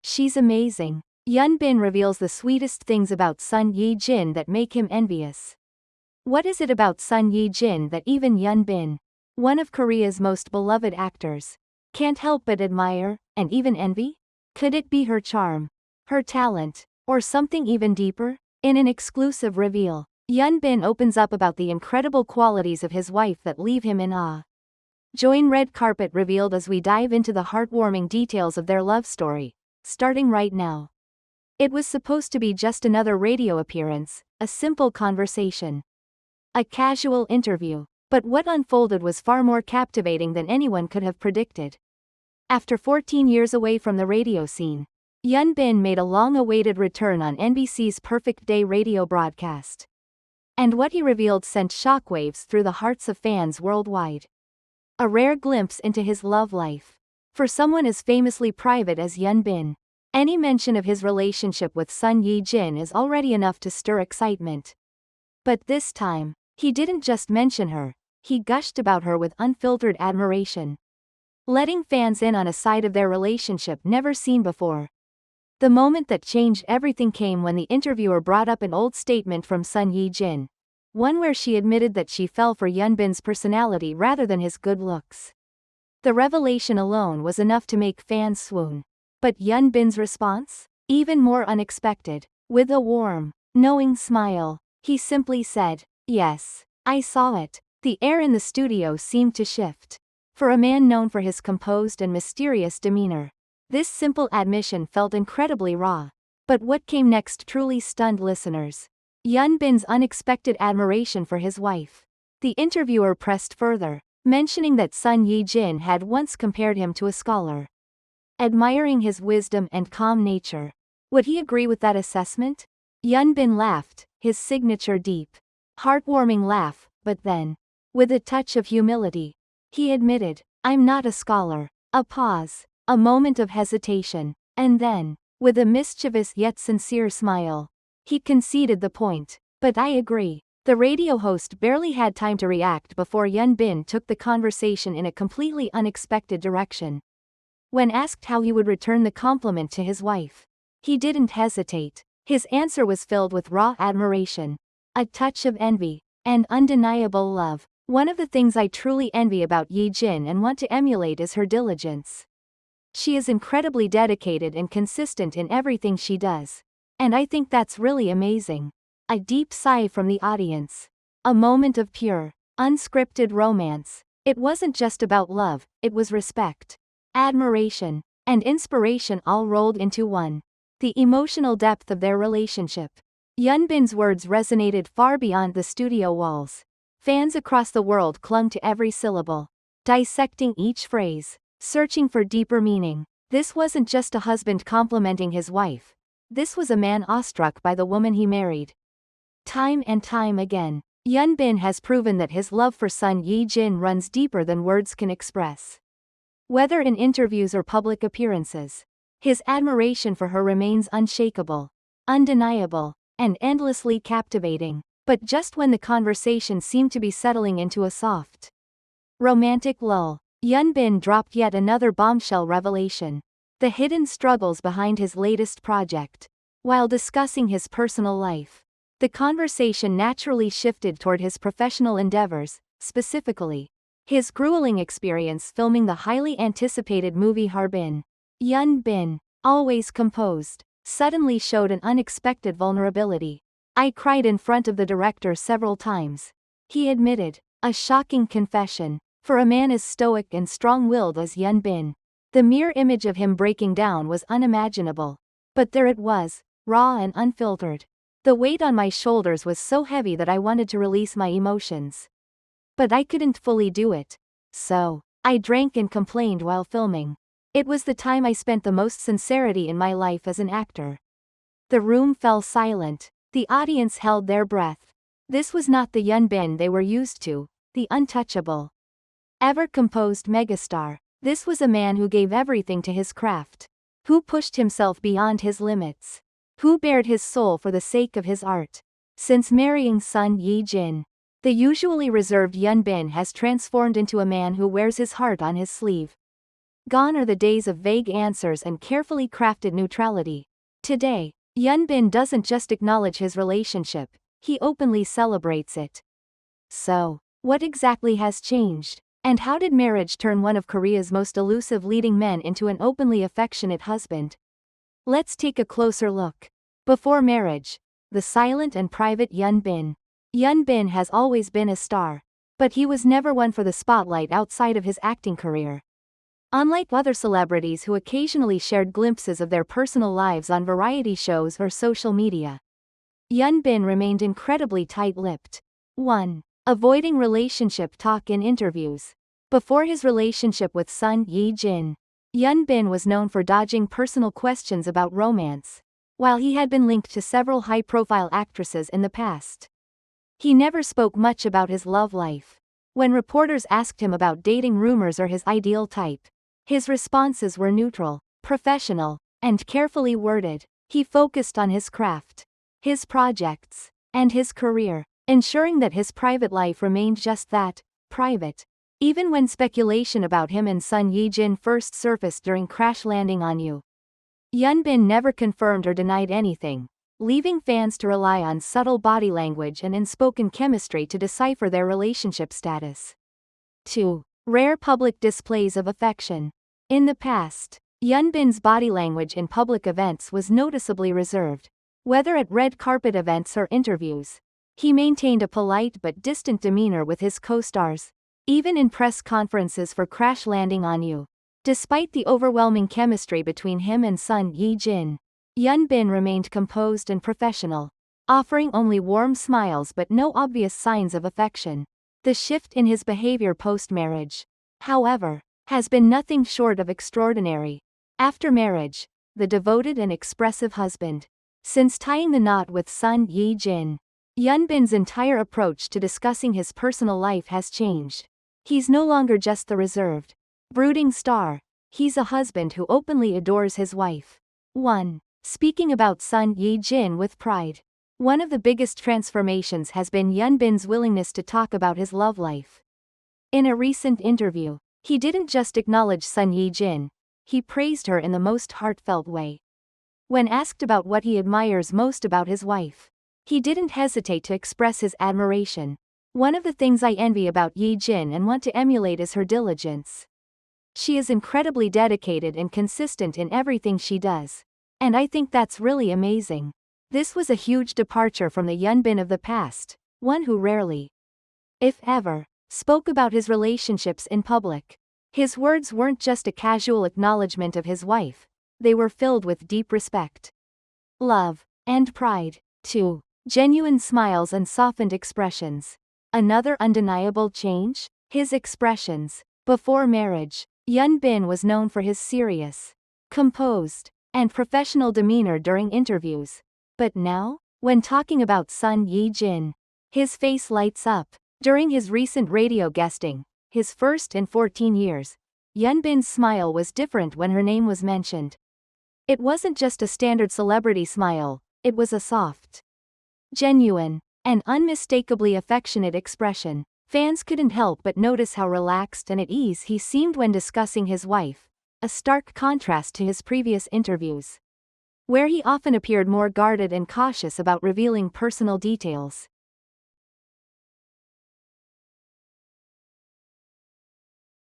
She's amazing. Hyun Bin reveals the sweetest things about son Ye-jin that make him envious. What is it about son Ye-jin that even Hyun Bin, one of Korea's most beloved actors, can't help but admire, and even envy? Could it be her charm, her talent, or something even deeper? In an exclusive reveal, Hyun Bin opens up about the incredible qualities of his wife that leave him in awe. Join Red Carpet Revealed as we dive into the heartwarming details of their love story, starting right now. It was supposed to be just another radio appearance, a simple conversation, a casual interview, but what unfolded was far more captivating than anyone could have predicted. After 14 years away from the radio scene, Hyun Bin made a long-awaited return on NBC's Perfect Day radio broadcast. And what he revealed sent shockwaves through the hearts of fans worldwide. A rare glimpse into his love life. For someone as famously private as Hyun Bin, any mention of his relationship with son Ye-jin is already enough to stir excitement. But this time, he didn't just mention her, he gushed about her with unfiltered admiration, letting fans in on a side of their relationship never seen before. The moment that changed everything came when the interviewer brought up an old statement from son Ye-jin, one where she admitted that she fell for Hyun Bin's personality rather than his good looks. The revelation alone was enough to make fans swoon. But Hyun Bin's response? Even more unexpected. With a warm, knowing smile, he simply said, "Yes, I saw it." The air in the studio seemed to shift. For a man known for his composed and mysterious demeanor, this simple admission felt incredibly raw. But what came next truly stunned listeners. Hyun Bin's unexpected admiration for his wife. The interviewer pressed further, mentioning that son Ye-jin had once compared him to a scholar, admiring his wisdom and calm nature. Would he agree with that assessment? Hyun Bin laughed, his signature deep, heartwarming laugh, but then, with a touch of humility, he admitted, "I'm not a scholar." A pause, a moment of hesitation, and then, with a mischievous yet sincere smile, he conceded the point. "But I agree." The radio host barely had time to react before Hyun Bin took the conversation in a completely unexpected direction. When asked how he would return the compliment to his wife, he didn't hesitate. His answer was filled with raw admiration, a touch of envy, and undeniable love. "One of the things I truly envy about Ye-jin and want to emulate is her diligence. She is incredibly dedicated and consistent in everything she does. And I think that's really amazing." A deep sigh from the audience. A moment of pure, unscripted romance. It wasn't just about love, it was respect, admiration, and inspiration all rolled into one. The emotional depth of their relationship. Hyun Bin's words resonated far beyond the studio walls. Fans across the world clung to every syllable, dissecting each phrase, searching for deeper meaning. This wasn't just a husband complimenting his wife. This was a man awestruck by the woman he married. Time and time again, Hyun Bin has proven that his love for son Ye-jin runs deeper than words can express. Whether in interviews or public appearances, his admiration for her remains unshakable, undeniable, and endlessly captivating. But just when the conversation seemed to be settling into a soft, romantic lull, Hyun Bin dropped yet another bombshell revelation: the hidden struggles behind his latest project. While discussing his personal life, the conversation naturally shifted toward his professional endeavors, specifically his grueling experience filming the highly anticipated movie Harbin. Hyun Bin, always composed, suddenly showed an unexpected vulnerability. "I cried in front of the director several times," he admitted, a shocking confession. For a man as stoic and strong-willed as Hyun Bin, the mere image of him breaking down was unimaginable. But there it was, raw and unfiltered. "The weight on my shoulders was so heavy that I wanted to release my emotions. But I couldn't fully do it. So, I drank and complained while filming. It was the time I spent the most sincerity in my life as an actor." The room fell silent. The audience held their breath. This was not the Hyun Bin they were used to, the untouchable, ever-composed megastar. This was a man who gave everything to his craft, who pushed himself beyond his limits, who bared his soul for the sake of his art. Since marrying son Ye-jin, the usually reserved Hyun Bin has transformed into a man who wears his heart on his sleeve. Gone are the days of vague answers and carefully crafted neutrality. Today, Hyun doesn't just acknowledge his relationship, he openly celebrates it. So, what exactly has changed? And how did marriage turn one of Korea's most elusive leading men into an openly affectionate husband? Let's take a closer look. Before marriage, the silent and private Hyun has always been a star. But he was never one for the spotlight outside of his acting career. Unlike other celebrities who occasionally shared glimpses of their personal lives on variety shows or social media, Hyun remained incredibly tight-lipped. 1. Avoiding relationship talk in interviews. Before his relationship with Son Ye-jin, Hyun was known for dodging personal questions about romance. While he had been linked to several high-profile actresses in the past, he never spoke much about his love life. When reporters asked him about dating rumors or his ideal type, his responses were neutral, professional, and carefully worded. He focused on his craft, his projects, and his career, ensuring that his private life remained just that, private. Even when speculation about him and Son Ye-jin first surfaced during Crash Landing on You, Hyun never confirmed or denied anything, leaving fans to rely on subtle body language and unspoken chemistry to decipher their relationship status. 2. Rare public displays of affection. In the past, Hyun's body language in public events was noticeably reserved. Whether at red carpet events or interviews, he maintained a polite but distant demeanor with his co-stars. Even in press conferences for Crash Landing on You, despite the overwhelming chemistry between him and Son Ye-jin, Hyun remained composed and professional, offering only warm smiles but no obvious signs of affection. The shift in his behavior post-marriage, however, has been nothing short of extraordinary. After marriage, the devoted and expressive husband. Since tying the knot with Son Ye-jin, Hyun's entire approach to discussing his personal life has changed. He's no longer just the reserved, brooding star, he's a husband who openly adores his wife. 1. Speaking about Son Ye-jin with pride. One of the biggest transformations has been Hyun's willingness to talk about his love life. In a recent interview, he didn't just acknowledge Son Ye-jin, he praised her in the most heartfelt way. When asked about what he admires most about his wife, he didn't hesitate to express his admiration. One of the things I envy about Ye-jin and want to emulate is her diligence. She is incredibly dedicated and consistent in everything she does. And I think that's really amazing. This was a huge departure from the Hyun of the past, one who rarely, if ever, spoke about his relationships in public. His words weren't just a casual acknowledgement of his wife, they were filled with deep respect, love, and pride. 2. Genuine smiles and softened expressions. Another undeniable change? His expressions. Before marriage, Hyun was known for his serious, composed, and professional demeanor during interviews. But now, when talking about Son Ye-jin, his face lights up. During his recent radio guesting, his first in 14 years, Hyun's smile was different when her name was mentioned. It wasn't just a standard celebrity smile, it was a soft, genuine, and unmistakably affectionate expression. Fans couldn't help but notice how relaxed and at ease he seemed when discussing his wife, a stark contrast to his previous interviews, where he often appeared more guarded and cautious about revealing personal details.